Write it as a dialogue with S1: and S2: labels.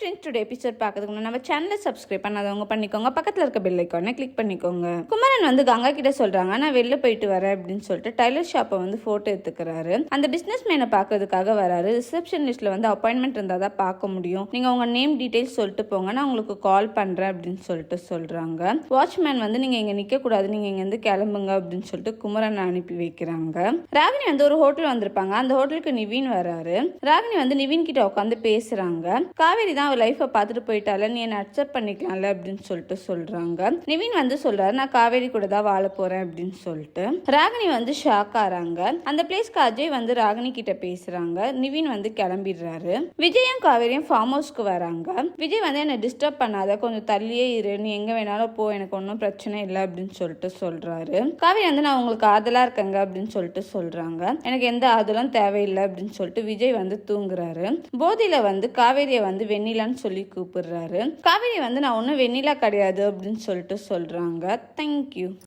S1: Friends, today episode பார்க்கறதுக்கு முன்னாடி நம்ம சேனலை சப்ஸ்கிரைப் பண்ணாதவங்க பண்ணிக்கோங்க. பக்கத்தில் இருக்க பெல் ஐக்கானை கிளிக் பண்ணிக்கோங்க. குமரன் வந்து கங்கா கிட்ட சொல்றாங்க, நான் வெளில போயிட்டு வரேன் அப்படின்னு சொல்லிட்டு டைலர் ஷாப்பை வந்து போட்டோ எடுத்துக்கிறாரு. அந்த பிசினஸ் மேனை பார்க்கறதுக்காக வராரு. ரிசப்ஷனிஸ்ட்ல வந்து அப்பாயின்மெண்ட் இருந்தால் தான் பார்க்க முடியும், நீங்க உங்க நேம் டீடைல்ஸ் சொல்லிட்டு போங்க, நான் உங்களுக்கு கால் பண்றேன் அப்படின்னு சொல்லிட்டு சொல்றாங்க. வாட்ச்மேன் வந்து நீங்க இங்க நிக்க கூடாது, நீங்க இங்க இருந்து கிளம்புங்க அப்படின்னு சொல்லிட்டு குமரன் அனுப்பி வைக்கிறாங்க. ராகினி வந்து ஒரு ஹோட்டல் வந்திருப்பாங்க. அந்த ஹோட்டலுக்கு நிவின் வராரு. ராகினி வந்து நிவின் கிட்ட உட்காந்து பேசுறாங்க. காவேரி தான் அவ லைஃபை பார்த்துட்டு போயிட்டால, நீ என்ன அக்செப்ட் பண்ணிக்கலாம்ல அப்படின்னு சொல்லிட்டு சொல்றாங்க. நிவின் வந்து சொல்றாரு, நான் காவேரி கூட தான் வாழ போறேன் அப்படின்னு சொல்லிட்டு. ராகினி வந்து ஷாக் ஆறாங்க. அந்த பிளேஸ்க்கு அஜய் வந்து ராகினி கிட்ட பேசுறாங்க. நிவின் வந்து கிளம்பிடுறாரு. விஜயும் காவேரியும் ஃபார்ம் ஹவுஸ்க்கு வராங்க. விஜய் வந்து என்ன டிஸ்டர்ப் பண்ணாத, கொஞ்சம் தள்ளியே இரு, நீ எங்க வேணாலும் போ, எனக்கு ஒன்றும் பிரச்சனை இல்லை அப்படின்னு சொல்லிட்டு சொல்றாரு. காவேரி வந்து நான் உங்களுக்கு ஆதலா இருக்கேங்க அப்படின்னு சொல்லிட்டு சொல்றாங்க. எனக்கு எந்த ஆதலும் தேவையில்லை அப்படின்னு சொல்லிட்டு விஜய் வந்து தூங்குறாரு. போதியில வந்து காவேரியை வந்து வெண்ணிலான்னு சொல்லி கூப்பிடுறாரு. காவேரி வந்து நான் ஒன்றும் வெண்ணிலா கிடையாது அப்படின்னு சொல்லிட்டு சொல்றாங்க. தேங்க்யூ.